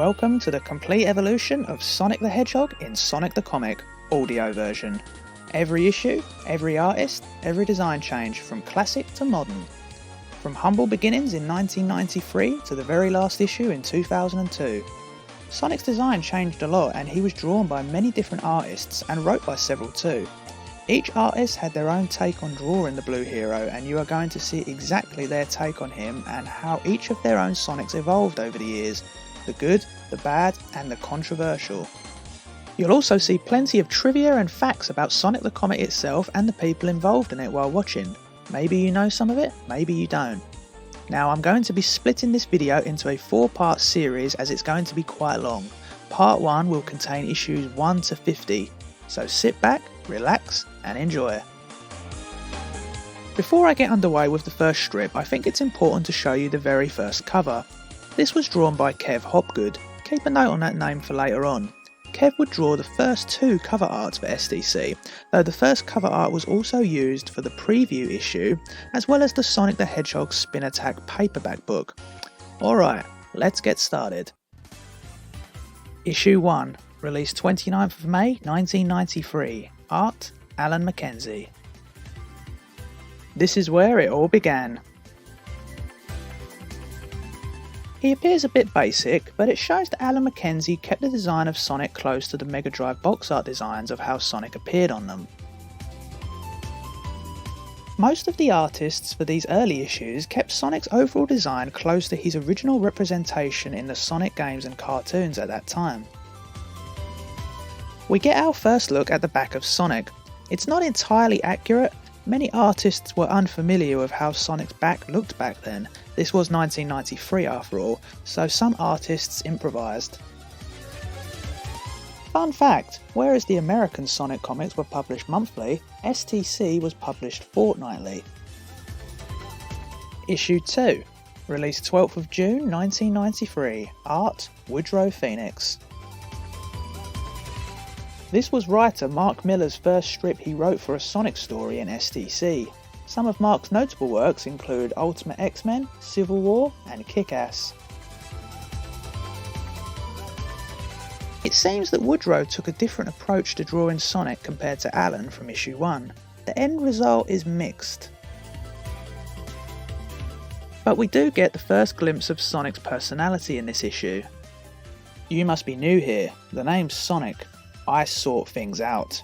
Welcome to the complete evolution of Sonic the Hedgehog in Sonic the Comic, audio version. Every issue, every artist, every design change, from classic to modern. From humble beginnings in 1993 to the very last issue in 2002. Sonic's design changed a lot, and he was drawn by many different artists and wrote by several too. Each artist had their own take on drawing the blue hero, and you are going to see exactly their take on him and how each of their own Sonics evolved over the years. The good, the bad, and the controversial. You'll also see plenty of trivia and facts about Sonic the Comic itself and the people involved in it while watching. Maybe you know some of it, maybe you don't. Now I'm going to be splitting this video into a 4-part series as it's going to be quite long. Part 1 will contain issues 1 to 50, so sit back, relax and enjoy. Before I get underway with the first strip, I think it's important to show you the very first cover. This was drawn by Kev Hopgood. Keep a note on that name for later on. Kev would draw the first 2 cover arts for SDC, though the first cover art was also used for the preview issue, as well as the Sonic the Hedgehog Spin Attack paperback book. Alright, let's get started. Issue 1, released 29th of May 1993, art Alan McKenzie. This is where it all began. He appears a bit basic, but it shows that Alan McKenzie kept the design of Sonic close to the Mega Drive box art designs of how Sonic appeared on them. Most of the artists for these early issues kept Sonic's overall design close to his original representation in the Sonic games and cartoons at that time. We get our first look at the back of Sonic. It's not entirely accurate. Many artists were unfamiliar with how Sonic's back looked back then. This was 1993 after all, so some artists improvised. Fun fact, whereas the American Sonic comics were published monthly, STC was published fortnightly. Issue 2, released 12th of June 1993, art Woodrow Phoenix. This was writer Mark Millar's first strip he wrote for a Sonic story in STC. Some of Mark's notable works include Ultimate X-Men, Civil War, and Kick-Ass. It seems that Woodrow took a different approach to drawing Sonic compared to Alan from issue 1. The end result is mixed. But we do get the first glimpse of Sonic's personality in this issue. You must be new here, the name's Sonic. I sort things out.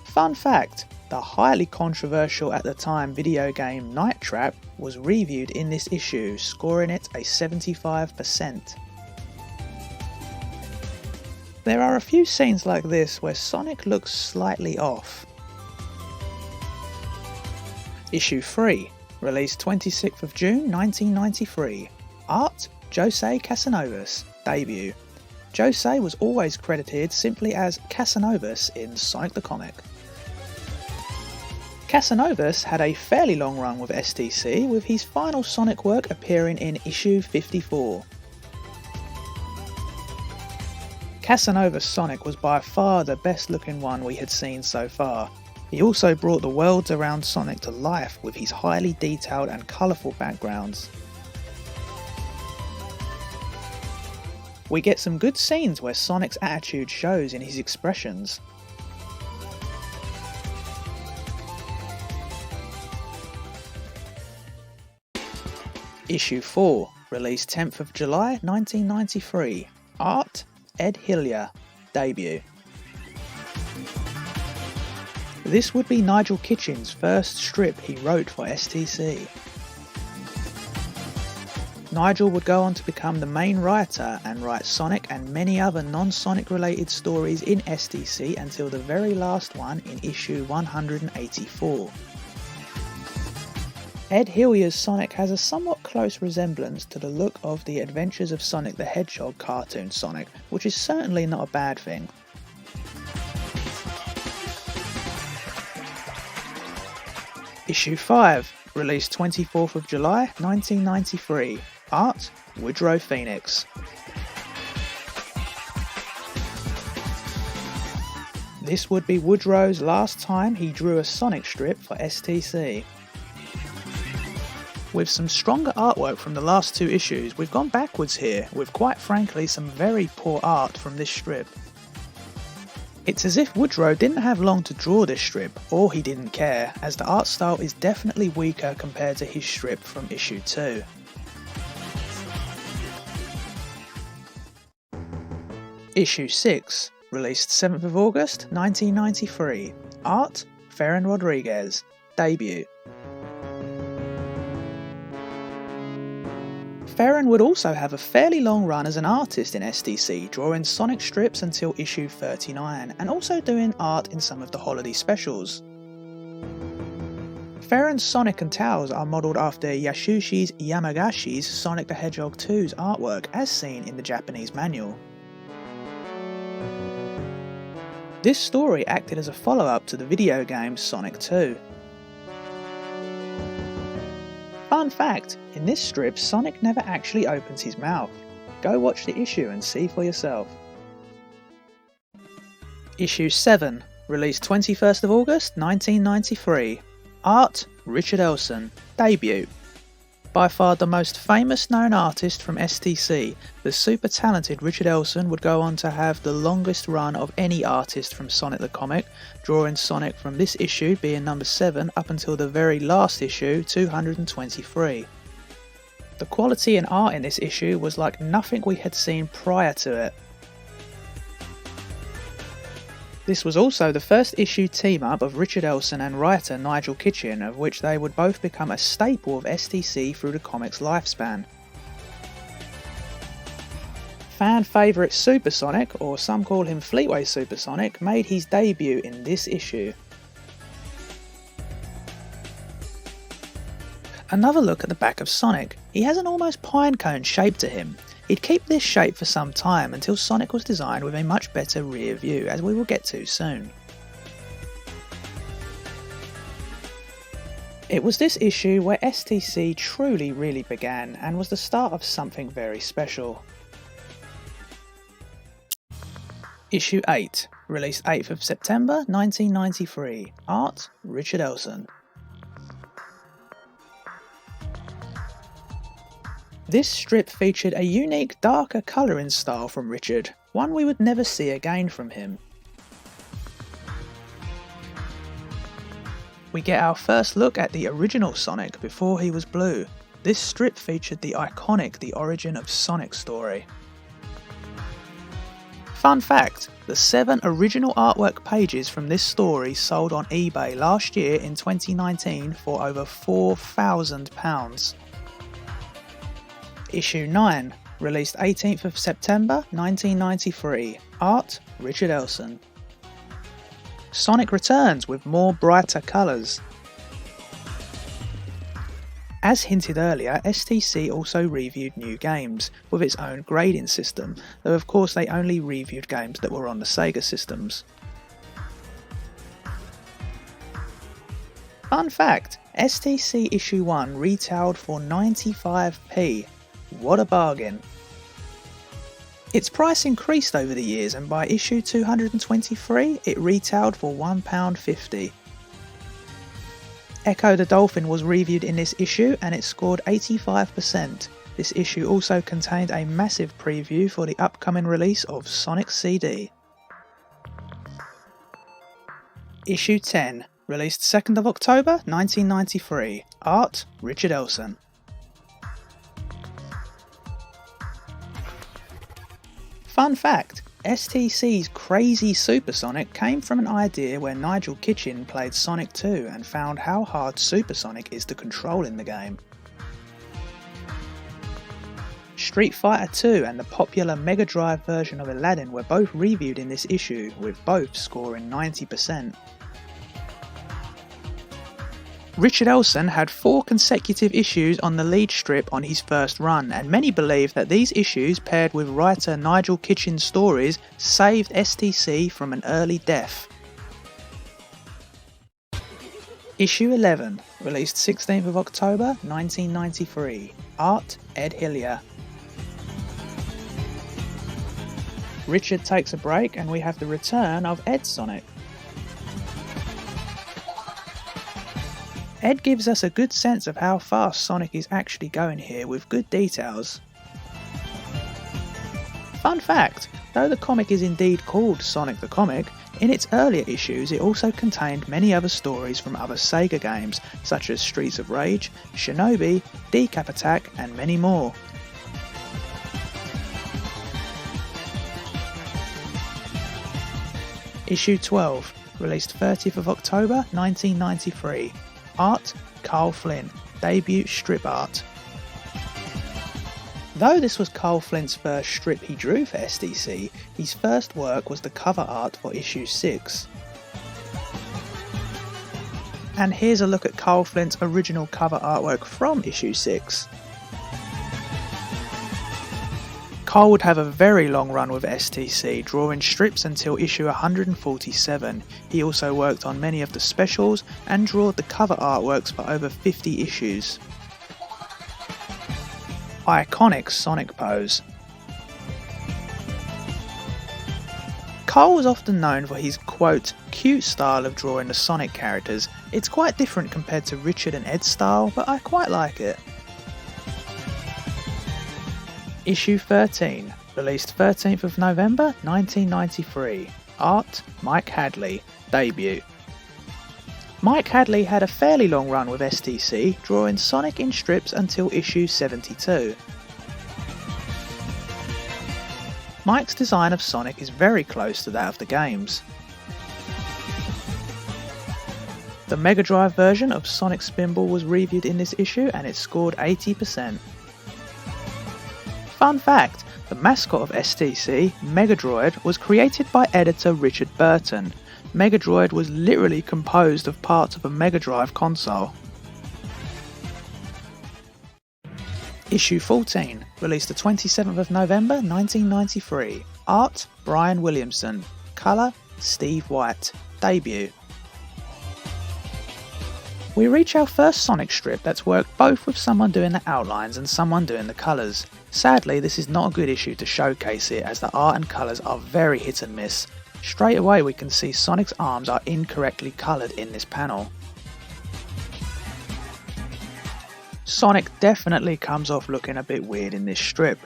Fun fact, the highly controversial at the time video game Night Trap was reviewed in this issue, scoring it a 75%. There are a few scenes like this where Sonic looks slightly off. Issue 3, released 26th of June 1993, art Jose Casanovas, debut. Jose was always credited simply as Casanovas in Sonic the Comic. Casanovas had a fairly long run with STC, with his final Sonic work appearing in issue 54. Casanovas' Sonic was by far the best looking one we had seen so far. He also brought the worlds around Sonic to life with his highly detailed and colourful backgrounds. We get some good scenes where Sonic's attitude shows in his expressions. Issue 4, released 10th of July 1993, art Ed Hillier, debut. This would be Nigel Kitchen's first strip he wrote for STC. Nigel would go on to become the main writer and write Sonic and many other non-Sonic related stories in SDC until the very last one in issue 184. Ed Hillier's Sonic has a somewhat close resemblance to the look of the Adventures of Sonic the Hedgehog cartoon Sonic, which is certainly not a bad thing. Issue 5, released 24th of July 1993. Art Woodrow Phoenix. This would be Woodrow's last time he drew a Sonic strip for STC. With some stronger artwork from the last two issues, we've gone backwards here, with quite frankly some very poor art from this strip. It's as if Woodrow didn't have long to draw this strip, or he didn't care, as the art style is definitely weaker compared to his strip from issue 2. Issue 6, released 7th of August 1993. Art, Ferran Rodriguez. Debut. Ferran would also have a fairly long run as an artist in STC, drawing Sonic strips until issue 39, and also doing art in some of the holiday specials. Ferran's Sonic and Tails are modelled after Yasushi Yamagashi's Sonic the Hedgehog 2's artwork as seen in the Japanese manual. This story acted as a follow-up to the video game Sonic 2. Fun fact, in this strip Sonic never actually opens his mouth. Go watch the issue and see for yourself. Issue 7, released 21st of August 1993. Art, Richard Elson. Debut. By far the most famous known artist from STC, the super talented Richard Elson would go on to have the longest run of any artist from Sonic the Comic, drawing Sonic from this issue being number 7 up until the very last issue, 223. The quality and art in this issue was like nothing we had seen prior to it. This was also the first issue team-up of Richard Elson and writer Nigel Kitchen, of which they would both become a staple of STC through the comic's lifespan. Fan favourite Super Sonic, or some call him Fleetway Super Sonic, made his debut in this issue. Another look at the back of Sonic. He has an almost pinecone shape to him. He'd keep this shape for some time until Sonic was designed with a much better rear view, as we will get to soon. It was this issue where STC truly really began and was the start of something very special. Issue 8, released 8th of September 1993. Art, Richard Elson. This strip featured a unique darker colouring style from Richard, one we would never see again from him. We get our first look at the original Sonic before he was blue. This strip featured the iconic The Origin of Sonic story. Fun fact, the 7 original artwork pages from this story sold on eBay last year in 2019 for over £4,000. Issue 9, released 18th of September 1993. Art, Richard Elson. Sonic returns with more brighter colours. As hinted earlier, STC also reviewed new games, with its own grading system, though of course they only reviewed games that were on the Sega systems. Fun fact, STC issue 1 retailed for 95p. What a bargain. Its price increased over the years, and by issue 223 it retailed for £1.50. Echo the Dolphin was reviewed in this issue and it scored 85%. This issue also contained a massive preview for the upcoming release of Sonic CD. Issue 10, released 2nd of October 1993. Art, Richard Elson. Fun fact, STC's Crazy Super Sonic came from an idea where Nigel Kitchen played Sonic 2 and found how hard Super Sonic is to control in the game. Street Fighter 2 and the popular Mega Drive version of Aladdin were both reviewed in this issue, with both scoring 90%. Richard Elson had 4 consecutive issues on the lead strip on his first run, and many believe that these issues paired with writer Nigel Kitchen's stories saved STC from an early death. Issue 11, released 16th of October 1993. Art, Ed Hillier. Richard takes a break and we have the return of Ed Sonic. Ed gives us a good sense of how fast Sonic is actually going here with good details. Fun fact, though the comic is indeed called Sonic the Comic, in its earlier issues it also contained many other stories from other Sega games such as Streets of Rage, Shinobi, Decap Attack and many more. Issue 12, released 30th of October 1993. Art, Carl Flynn, debut strip art. Though this was Carl Flynn's first strip he drew for SDC, his first work was the cover art for issue 6. And here's a look at Carl Flynn's original cover artwork from issue 6. Carl would have a very long run with STC, drawing strips until issue 147. He also worked on many of the specials and drew the cover artworks for over 50 issues. Iconic Sonic pose. Carl was often known for his quote, cute style of drawing the Sonic characters. It's quite different compared to Richard and Ed's style, but I quite like it. Issue 13, released 13th of November 1993. Art, Mike Hadley, debut. Mike Hadley had a fairly long run with STC, drawing Sonic in strips until issue 72. Mike's design of Sonic is very close to that of the games. The Mega Drive version of Sonic Spinball was reviewed in this issue and it scored 80%. Fun fact, the mascot of STC, Megadroid, was created by editor Richard Burton. Megadroid was literally composed of parts of a Mega Drive console. Issue 14, released the 27th of November 1993. Art, Brian Williamson. Colour, Steve White. Debut. We reach our first Sonic strip that's worked both with someone doing the outlines and someone doing the colours. Sadly, this is not a good issue to showcase it as the art and colours are very hit and miss. Straight away we can see Sonic's arms are incorrectly coloured in this panel. Sonic definitely comes off looking a bit weird in this strip.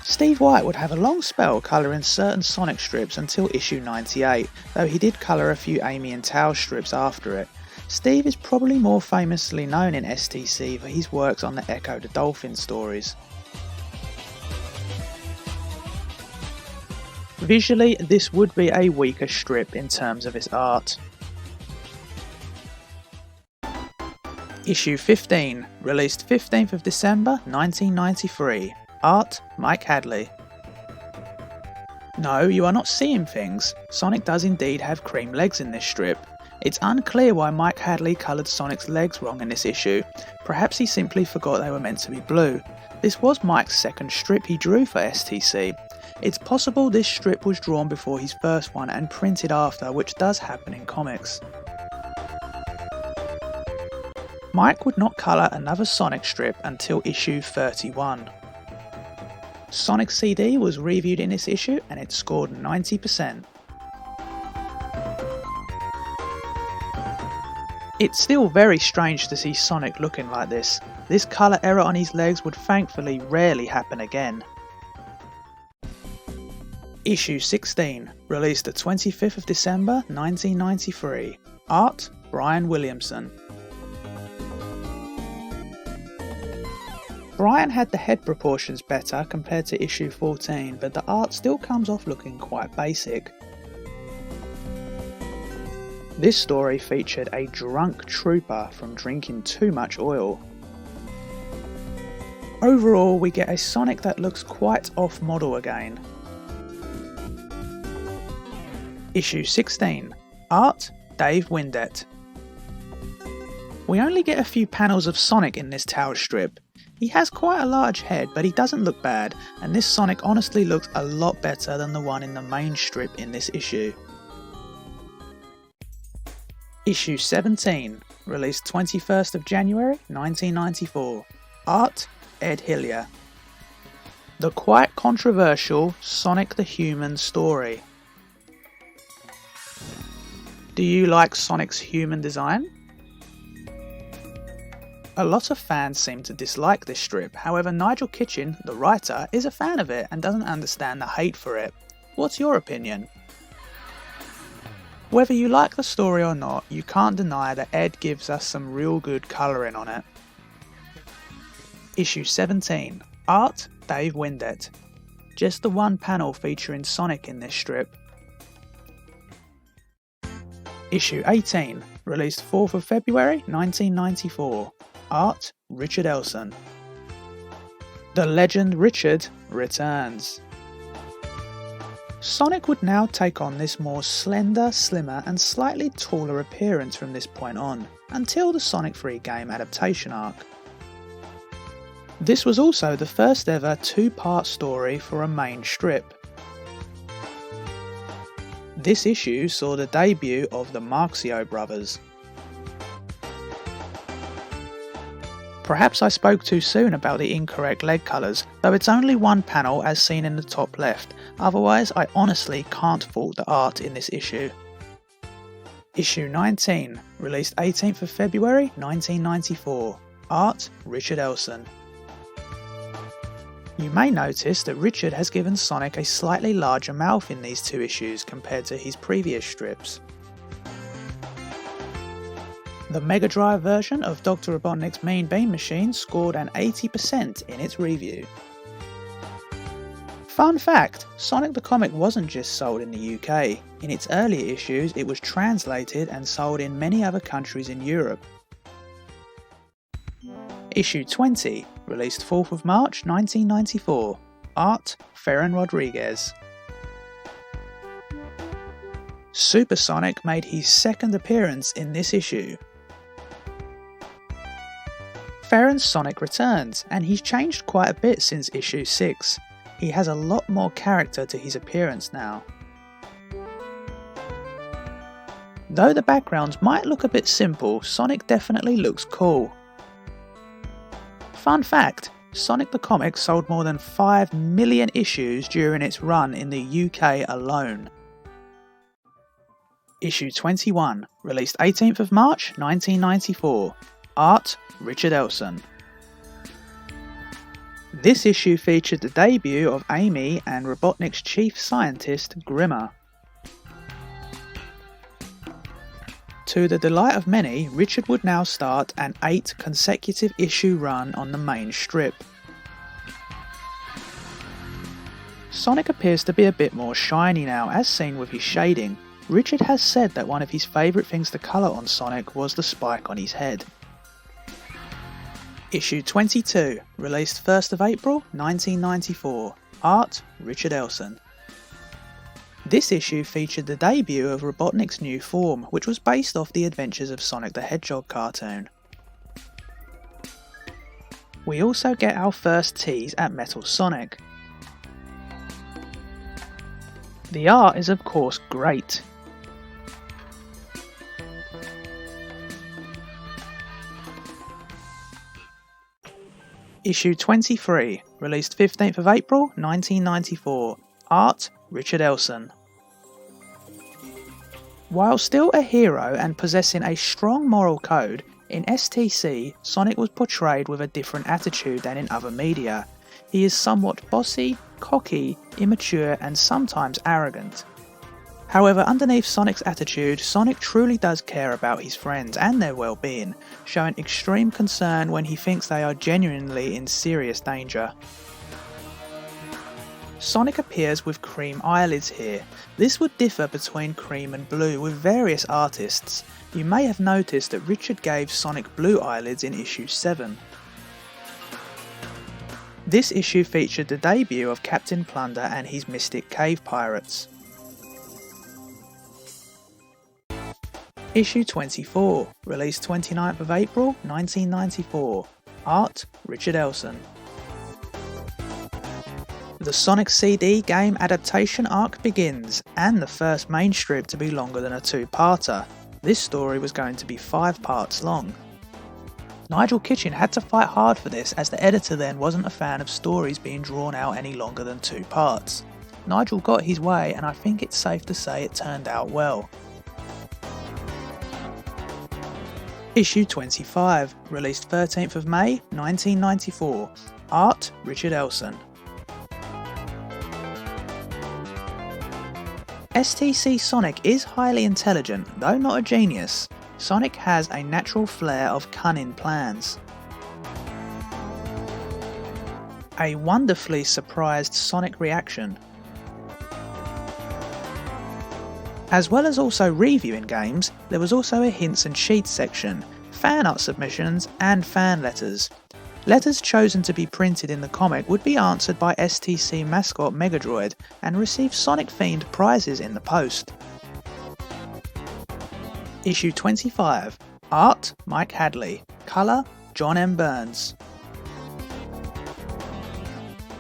Steve White would have a long spell colouring certain Sonic strips until issue 98, though he did colour a few Amy and Tao strips after it. Steve is probably more famously known in STC for his works on the Echo the Dolphin stories. Visually, this would be a weaker strip in terms of its art. Issue 15, released 15th of December 1993. Art, Mike Hadley. No, you are not seeing things. Sonic does indeed have cream legs in this strip. It's unclear why Mike Hadley coloured Sonic's legs wrong in this issue. Perhaps he simply forgot they were meant to be blue. This was Mike's second strip he drew for STC. It's possible this strip was drawn before his first one and printed after, which does happen in comics. Mike would not colour another Sonic strip until issue 31. Sonic CD was reviewed in this issue and it scored 90%. It's still very strange to see Sonic looking like this. This colour error on his legs would thankfully rarely happen again. Issue 16, released the 25th of December 1993. Art, Brian Williamson. Brian had the head proportions better compared to issue 14, but the art still comes off looking quite basic. This story featured a drunk trooper from drinking too much oil. Overall, we get a Sonic that looks quite off-model again. Issue 16. Art, Dave Windett. We only get a few panels of Sonic in this Tao strip. He has quite a large head, but he doesn't look bad, and this Sonic honestly looks a lot better than the one in the main strip in this issue. Issue 17, released 21st of January 1994. Art, Ed Hillier. The quite controversial Sonic the Human story. Do you like Sonic's human design? A lot of fans seem to dislike this strip, however Nigel Kitchen, the writer, is a fan of it and doesn't understand the hate for it. What's your opinion? Whether you like the story or not, you can't deny that Ed gives us some real good colouring on it. Issue 17. Art, Dave Windet. Just the one panel featuring Sonic in this strip. Issue 18. Released 4th of February 1994. Art, Richard Elson. The legend Richard returns. Sonic would now take on this more slender, slimmer and slightly taller appearance from this point on, until the Sonic 3 game adaptation arc. This was also the first ever two-part story for a main strip. This issue saw the debut of the Marxio brothers. Perhaps I spoke too soon about the incorrect leg colours, though it's only one panel as seen in the top left, otherwise I honestly can't fault the art in this issue. Issue 19, released 18th of February 1994. Art, Richard Elson. You may notice that Richard has given Sonic a slightly larger mouth in these two issues compared to his previous strips. The Mega Drive version of Dr. Robotnik's Mean Bean Machine scored an 80% in its review. Fun fact, Sonic the Comic wasn't just sold in the UK. In its earlier issues it was translated and sold in many other countries in Europe. Issue 20, released 4th of March 1994. Art, Ferran Rodriguez. Super Sonic made his second appearance in this issue. Ferran's Sonic returns, and he's changed quite a bit since issue 6. He has a lot more character to his appearance now. Though the backgrounds might look a bit simple, Sonic definitely looks cool. Fun fact, Sonic the Comic sold more than 5 million issues during its run in the UK alone. Issue 21, released 18th of March 1994. Art, Richard Elson. This issue featured the debut of Amy and Robotnik's chief scientist, Grimmer. To the delight of many, Richard would now start an 8 consecutive issue run on the main strip. Sonic appears to be a bit more shiny now, as seen with his shading. Richard has said that one of his favourite things to colour on Sonic was the spike on his head. Issue 22, released 1st of April 1994. Art, Richard Elson. This issue featured the debut of Robotnik's new form, which was based off the adventures of Sonic the Hedgehog cartoon. We also get our first tease at Metal Sonic. The art is of course great. Issue 23, released 15th of April 1994. Art, Richard Elson. While still a hero and possessing a strong moral code, in STC, Sonic was portrayed with a different attitude than in other media. He is somewhat bossy, cocky, immature and sometimes arrogant. However, underneath Sonic's attitude, Sonic truly does care about his friends and their well-being, showing extreme concern when he thinks they are genuinely in serious danger. Sonic appears with cream eyelids here. This would differ between cream and blue with various artists. You may have noticed that Richard gave Sonic blue eyelids in issue 7. This issue featured the debut of Captain Plunder and his Mystic Cave Pirates. Issue 24, released 29th of April 1994. Art, Richard Elson. The Sonic CD game adaptation arc begins, and the first main strip to be longer than a two-parter. This story was going to be 5 parts long. Nigel Kitchen had to fight hard for this, as the editor then wasn't a fan of stories being drawn out any longer than 2 parts. Nigel got his way, and I think it's safe to say it turned out well. Issue 25, released 13th of May 1994. Art, Richard Elson. STC Sonic is highly intelligent, though not a genius. Sonic has a natural flair of cunning plans. A wonderfully surprised Sonic reaction. As well as also reviewing games, there was also a hints and cheats section, fan art submissions and fan letters. Letters chosen to be printed in the comic would be answered by STC mascot Megadroid and receive Sonic-themed prizes in the post. Issue 25. Art, Mike Hadley. Colour, John M. Burns.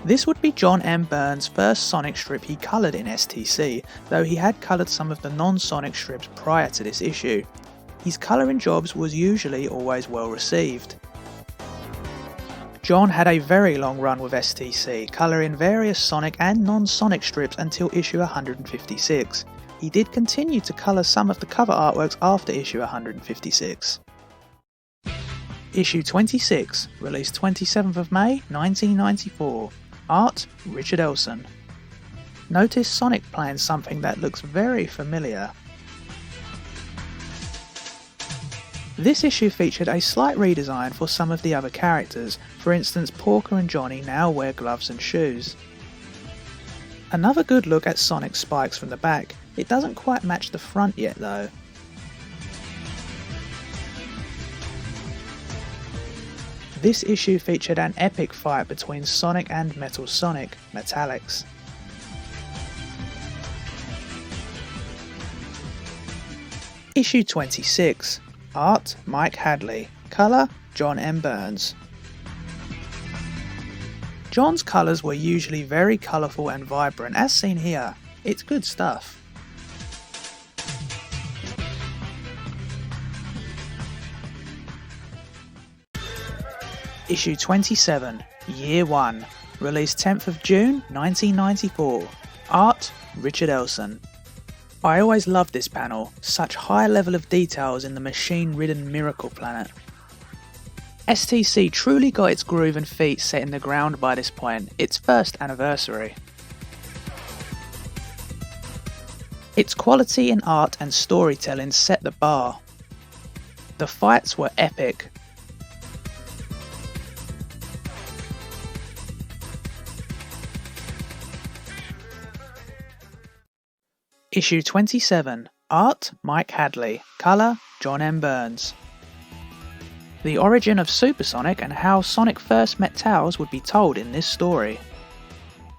This would be John M. Burns' first Sonic strip he coloured in STC, though he had coloured some of the non-Sonic strips prior to this issue. His colouring jobs was usually always well received. John had a very long run with STC, colouring various Sonic and non-Sonic strips until issue 156. He did continue to colour some of the cover artworks after issue 156. Issue 26, released 27th of May 1994. Art, Richard Elson. Notice Sonic playing something that looks very familiar. This issue featured a slight redesign for some of the other characters, for instance Porker and Johnny now wear gloves and shoes. Another good look at Sonic's spikes from the back. It doesn't quite match the front yet though. This issue featured an epic fight between Sonic and Metal Sonic, Metallics. Issue 26. Art, Mike Hadley. Colour, John M. Burns. John's colours were usually very colourful and vibrant, as seen here. It's good stuff. Issue 27, Year 1, released 10th of June 1994. Art, Richard Elson. I always loved this panel, such high level of details in the machine-ridden Miracle Planet. STC truly got its groove and feet set in the ground by this point, its first anniversary. Its quality in art and storytelling set the bar. The fights were epic. Issue 27. Art, Mike Hadley. Colour, John M. Burns. The origin of Super Sonic and how Sonic first met Tails would be told in this story.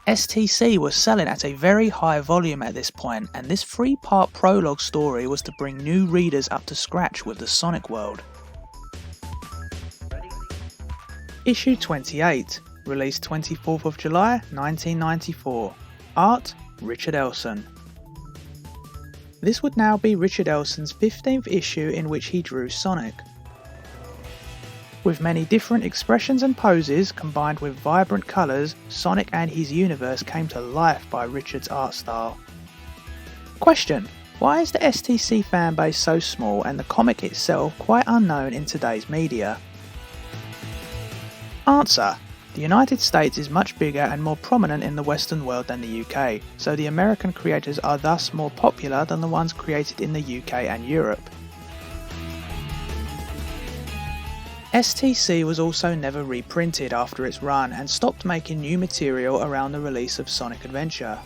STC was selling at a very high volume at this point, and this 3-part prologue story was to bring new readers up to scratch with the Sonic world. Issue 28, released 24th of July 1994. Art, Richard Elson. This would now be Richard Elson's 15th issue in which he drew Sonic. With many different expressions and poses combined with vibrant colours, Sonic and his universe came to life by Richard's art style. Question: why is the STC fanbase so small and the comic itself quite unknown in today's media? Answer: the United States is much bigger and more prominent in the Western world than the UK, so the American creators are thus more popular than the ones created in the UK and Europe. STC was also never reprinted after its run and stopped making new material around the release of Sonic Adventure.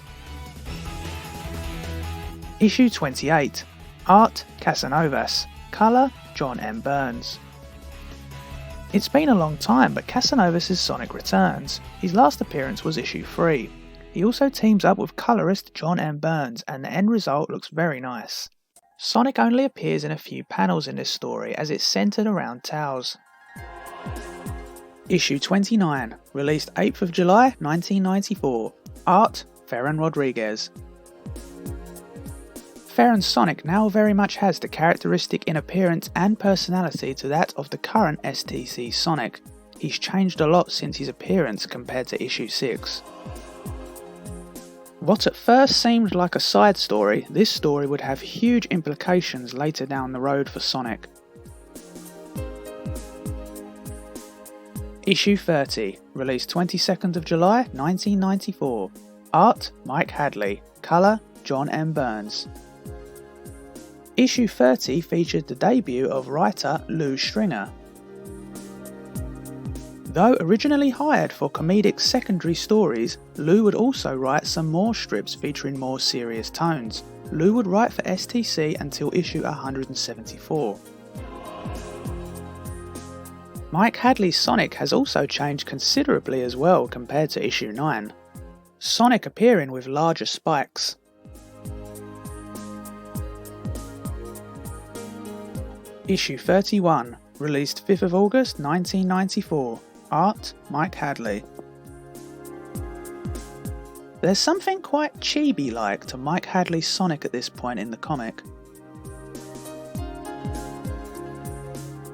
Issue 28. Art, Casanovas. Colour, John M. Burns. It's been a long time, but Casanovas' Sonic returns. His last appearance was issue 3. He also teams up with colourist John M. Burns, and the end result looks very nice. Sonic only appears in a few panels in this story as it's centred around Tails. Issue 29, released 8th of July 1994. Art, Ferran Rodriguez. Ferran's Sonic now very much has the characteristic in appearance and personality to that of the current STC Sonic. He's changed a lot since his appearance compared to issue 6. What at first seemed like a side story, this story would have huge implications later down the road for Sonic. Issue 30, released 22nd of July 1994. Art, Mike Hadley. Colour, John M. Burns. Issue 30 featured the debut of writer Lou Stringer. Though originally hired for comedic secondary stories, Lou would also write some more strips featuring more serious tones. Lou would write for STC until issue 174. Mike Hadley's Sonic has also changed considerably as well compared to issue 9. Sonic appearing with larger spikes. Issue 31, released 5th of August 1994. Art, Mike Hadley. There's something quite chibi-like to Mike Hadley's Sonic at this point in the comic.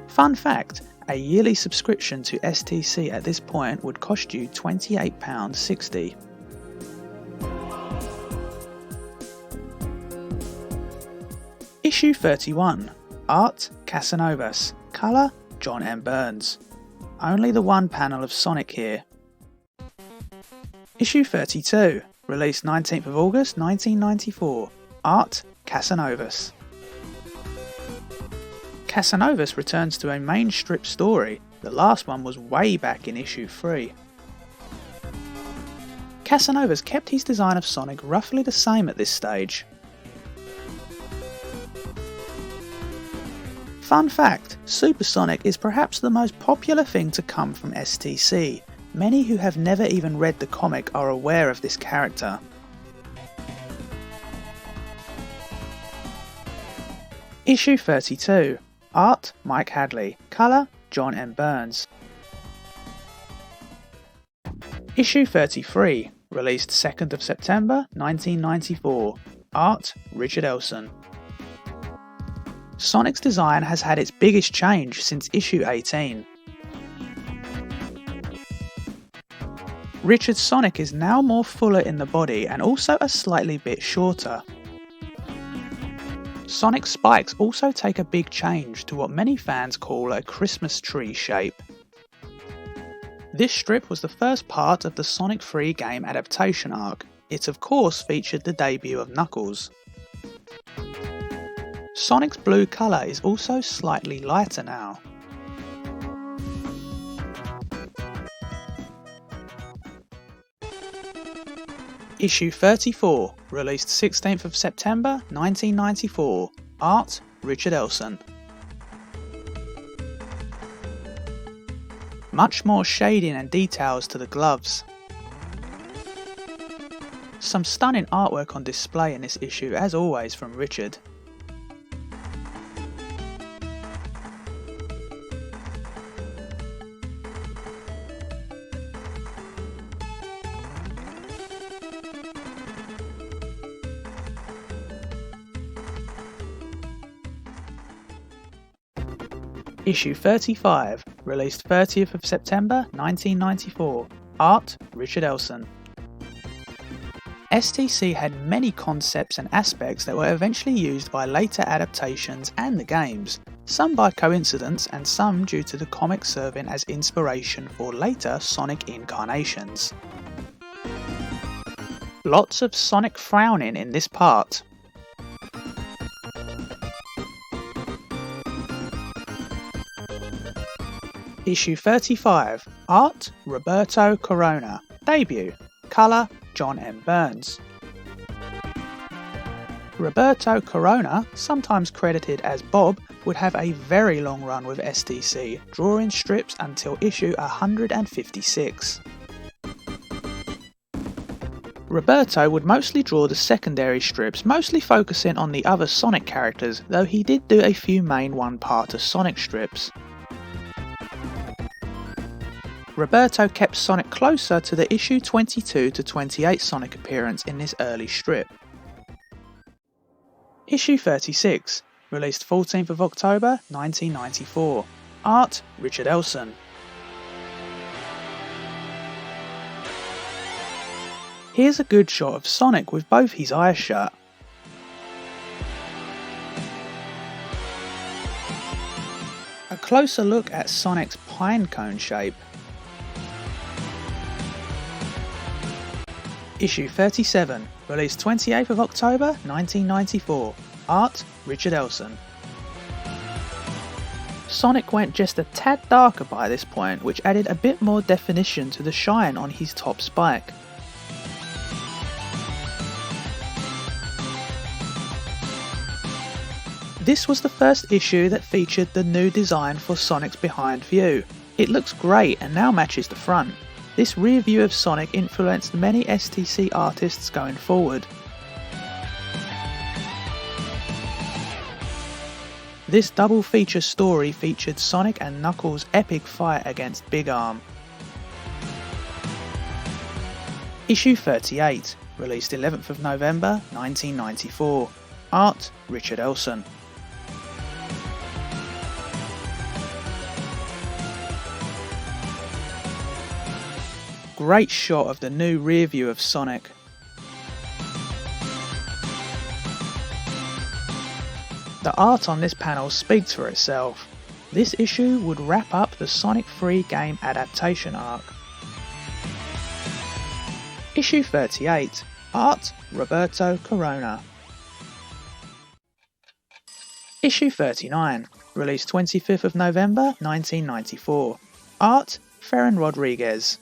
Fun fact, a yearly subscription to STC at this point would cost you £28.60. Issue 31. Art, Casanovas. Colour, John M. Burns. Only the one panel of Sonic here. Issue 32, released 19th of August 1994. Art, Casanovas. Casanovas returns to a main strip story. The last one was way back in issue 3. Casanovas kept his design of Sonic roughly the same at this stage. Fun fact, Super Sonic is perhaps the most popular thing to come from STC. Many who have never even read the comic are aware of this character. Issue 32. Art, Mike Hadley. Colour, John M. Burns. Issue 33, released 2nd of September 1994. Art, Richard Elson. Sonic's design has had its biggest change since issue 18. Richard's Sonic is now more fuller in the body and also a slightly bit shorter. Sonic's spikes also take a big change to what many fans call a Christmas tree shape. This strip was the first part of the Sonic 3 game adaptation arc. It of course featured the debut of Knuckles. Sonic's blue colour is also slightly lighter now. Issue 34, released 16th of September 1994. Art, Richard Elson. Much more shading and details to the gloves. Some stunning artwork on display in this issue, as always from Richard. Issue 35, released 30th of September 1994. Art, Richard Elson. STC had many concepts and aspects that were eventually used by later adaptations and the games, some by coincidence and some due to the comic serving as inspiration for later Sonic incarnations. Lots of Sonic frowning in this part. Issue 35. Art, Roberto Corona. Debut. Colour, John M. Burns. Roberto Corona, sometimes credited as Bob, would have a very long run with STC, drawing strips until issue 156. Roberto would mostly draw the secondary strips, mostly focusing on the other Sonic characters, though he did do a few main one-parter Sonic strips. Roberto kept Sonic closer to the issue 22 to 28 Sonic appearance in this early strip. Issue 36, released 14th of October 1994. Art, Richard Elson. Here's a good shot of Sonic with both his eyes shut. A closer look at Sonic's pinecone shape. Issue 37, released 28th of October 1994. Art, Richard Elson. Sonic went just a tad darker by this point, which added a bit more definition to the shine on his top spike. This was the first issue that featured the new design for Sonic's behind view. It looks great and now matches the front. This rear view of Sonic influenced many STC artists going forward. This double feature story featured Sonic and Knuckles' epic fight against Big Arm. Issue 38, released 11th of November 1994. Art, Richard Elson. Great shot of the new rear view of Sonic. The art on this panel speaks for itself. This issue would wrap up the Sonic 3 game adaptation arc. Issue 38. Art, Roberto Corona. Issue 39, released 25th of November 1994. Art, Ferran Rodriguez.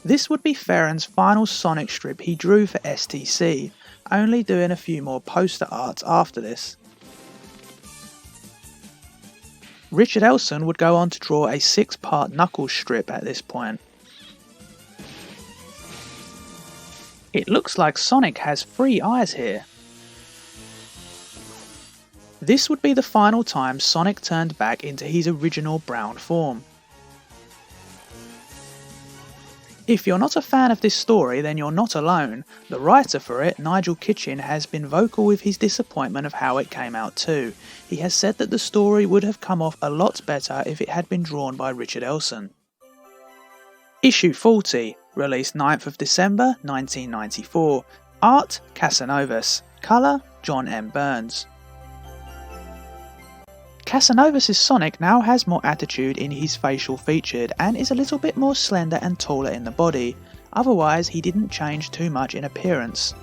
This would be Ferran's final Sonic strip he drew for STC, only doing a few more poster arts after this. Richard Elson would go on to draw a 6-part Knuckles strip at this point. It looks like Sonic has 3 eyes here. This would be the final time Sonic turned back into his original brown form. If you're not a fan of this story, then you're not alone. The writer for it, Nigel Kitchen, has been vocal with his disappointment of how it came out too. He has said that the story would have come off a lot better if it had been drawn by Richard Elson. Issue 40, released 9th of December 1994. Art, Casanovas. Colour, John M. Burns. Casanovas' Sonic now has more attitude in his facial featured and is a little bit more slender and taller in the body. Otherwise, he didn't change too much in appearance.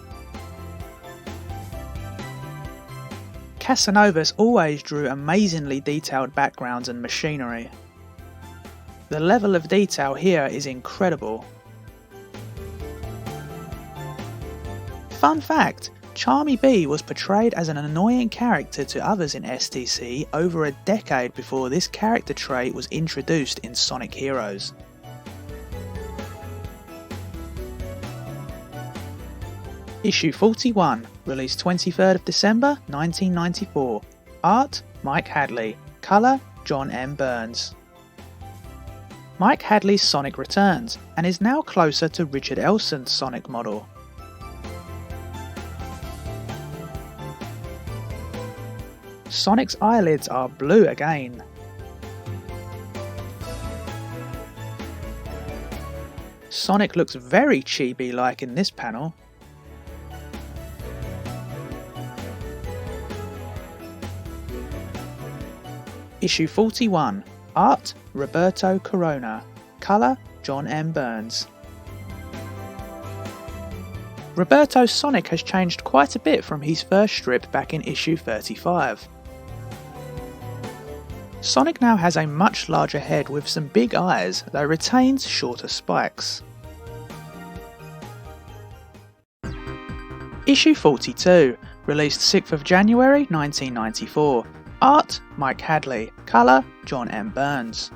Casanovas always drew amazingly detailed backgrounds and machinery. The level of detail here is incredible. Fun fact, Charmy Bee was portrayed as an annoying character to others in STC over a decade before this character trait was introduced in Sonic Heroes. Issue 41, released 23rd of December 1994. Art, Mike Hadley. Colour, John M. Burns. Mike Hadley's Sonic returns, and is now closer to Richard Elson's Sonic model. Sonic's eyelids are blue again. Sonic looks very chibi-like in this panel. Issue 41. Art, Roberto Corona. Colour, John M. Burns. Roberto's Sonic has changed quite a bit from his first strip back in issue 35. Sonic now has a much larger head with some big eyes, though retains shorter spikes. Issue 42, released 6th of January 1994. Art, Mike Hadley. Colour, John M. Burns.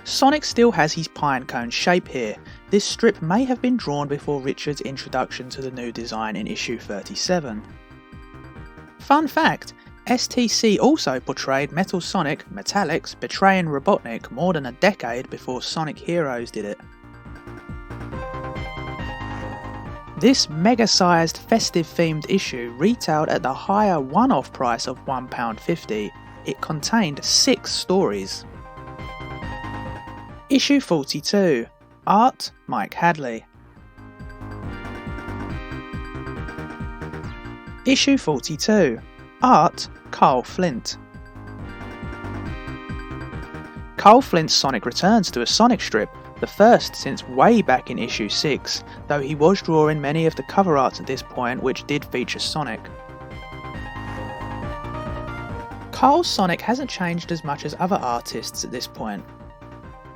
Sonic still has his pinecone shape here. This strip may have been drawn before Richard's introduction to the new design in issue 37. Fun fact, STC also portrayed Metal Sonic Metallics betraying Robotnik more than a decade before Sonic Heroes did it. This mega-sized festive-themed issue retailed at the higher one-off price of £1.50. It contained 6 stories. Issue 42. Art, Mike Hadley. Issue 42. Art, Carl Flint. Cole Flint's Sonic returns to a Sonic strip, the first since way back in issue 6, though he was drawing many of the cover arts at this point which did feature Sonic. Cole's Sonic hasn't changed as much as other artists at this point.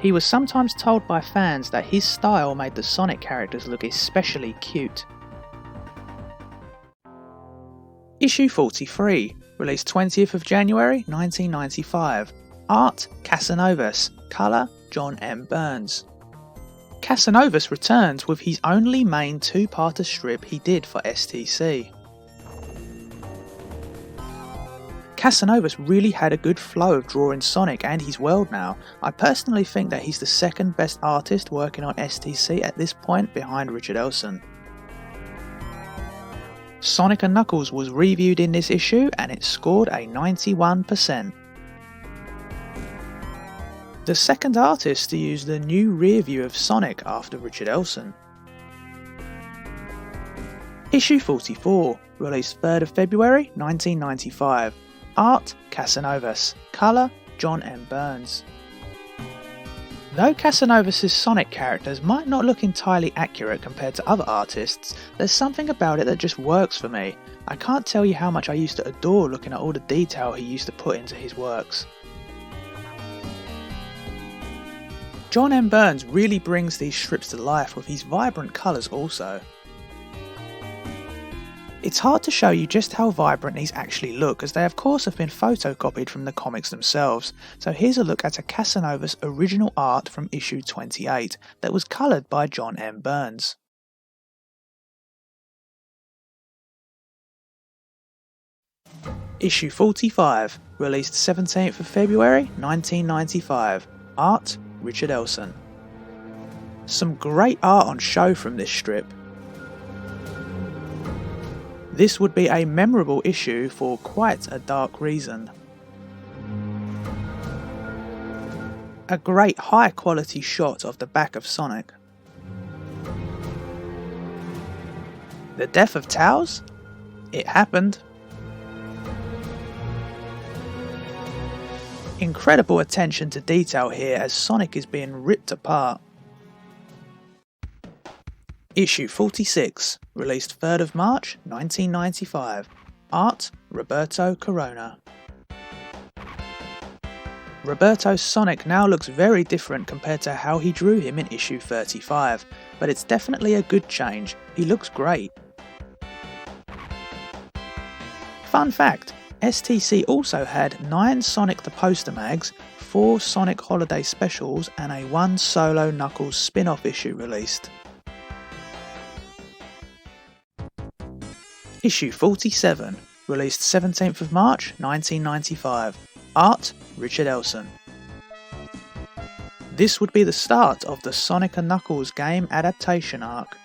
He was sometimes told by fans that his style made the Sonic characters look especially cute. Issue 43, released 20th of January 1995. Art, Casanovas. Colour, John M. Burns. Casanovas returns with his only main two-parter strip he did for STC. Casanovas really had a good flow of drawing Sonic and his world now. I personally think that he's the second best artist working on STC at this point behind Richard Elson. Sonic & Knuckles was reviewed in this issue and it scored a 91%. The second artist to use the new rear view of Sonic after Richard Elson. Issue 44, released 3rd of February 1995. Art, Casanovas. Colour, John M. Burns. Though Casanovas' Sonic characters might not look entirely accurate compared to other artists, there's something about it that just works for me. I can't tell you how much I used to adore looking at all the detail he used to put into his works. John M. Burns really brings these strips to life with his vibrant colours also. It's hard to show you just how vibrant these actually look, as they of course have been photocopied from the comics themselves, so here's a look at a Casanovas original art from issue 28 that was coloured by John M. Burns. Issue 45, released 17th of February 1995. Art, Richard Elson. Some great art on show from this strip. This would be a memorable issue for quite a dark reason. A great high quality shot of the back of Sonic. The death of Tails? It happened. Incredible attention to detail here as Sonic is being ripped apart. Issue 46, released 3rd of March 1995. Art, Roberto Corona. Roberto's Sonic now looks very different compared to how he drew him in issue 35, but it's definitely a good change. He looks great. Fun fact, STC also had 9 Sonic the Poster mags, 4 Sonic Holiday Specials and a 1 solo Knuckles spin-off issue released. Issue 47, released 17th of March 1995. Art, Richard Elson. This would be the start of the Sonic & Knuckles game adaptation arc.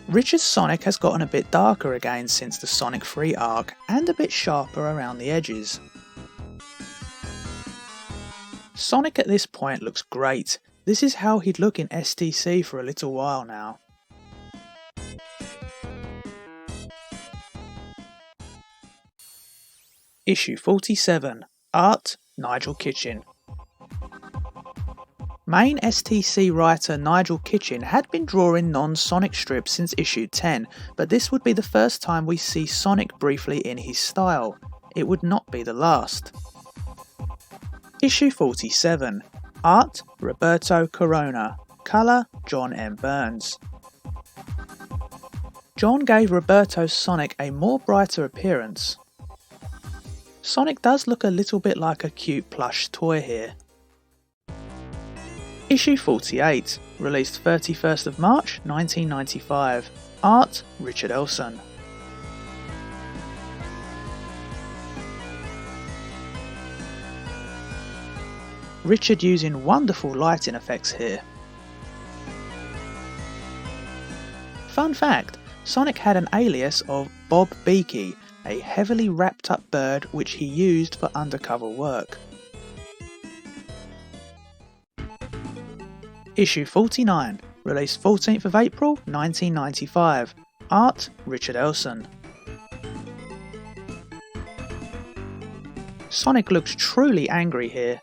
Richard's Sonic has gotten a bit darker again since the Sonic 3 arc, and a bit sharper around the edges. Sonic at this point looks great. This is how he'd look in STC for a little while now. Issue 47, Art, Nigel Kitchen. Main STC writer Nigel Kitchen had been drawing non-Sonic strips since issue 10, but this would be the first time we see Sonic briefly in his style. It would not be the last. Issue 47, Art, Roberto Corona. Colour, John M. Burns. John gave Roberto's Sonic a more brighter appearance. Sonic does look a little bit like a cute plush toy here. Issue 48, released 31st of March 1995. Art, Richard Elson. Richard using wonderful lighting effects here. Fun fact, Sonic had an alias of Bob Beaky, a heavily wrapped up bird which he used for undercover work. Issue 49, released 14th of April 1995. Art, Richard Elson. Sonic looks truly angry here.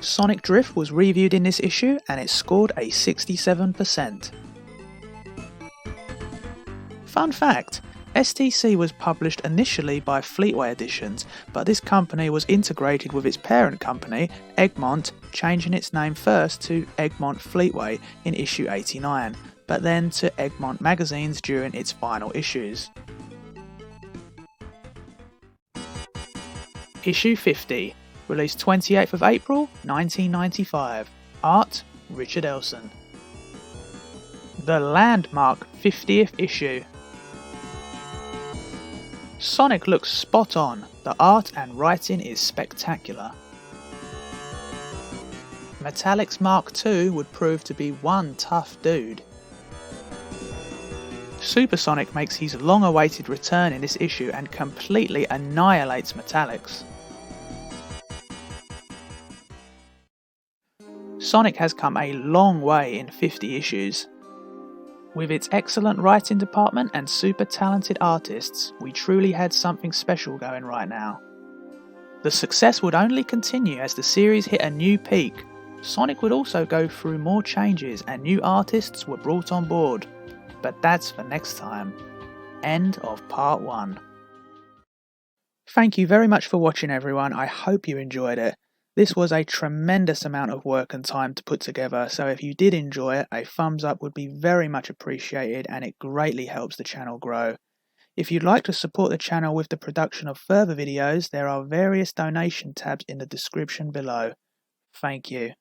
Sonic Drift was reviewed in this issue and it scored a 67%. Fun fact, STC was published initially by Fleetway Editions, but this company was integrated with its parent company, Egmont, changing its name first to Egmont Fleetway in issue 89, but then to Egmont Magazines during its final issues. Issue 50, released 28th of April 1995. Art, Richard Elson. The landmark 50th issue. Sonic looks spot on, the art and writing is spectacular. Metallics Mark II would prove to be one tough dude. Super Sonic makes his long-awaited return in this issue and completely annihilates Metallics. Sonic has come a long way in 50 issues. With its excellent writing department and super talented artists, we truly had something special going right now. The success would only continue as the series hit a new peak. Sonic would also go through more changes and new artists were brought on board. But that's for next time. End of part 1. Thank you very much for watching, everyone. I hope you enjoyed it. This was a tremendous amount of work and time to put together, so if you did enjoy it, a thumbs up would be very much appreciated and it greatly helps the channel grow. If you'd like to support the channel with the production of further videos, there are various donation tabs in the description below. Thank you.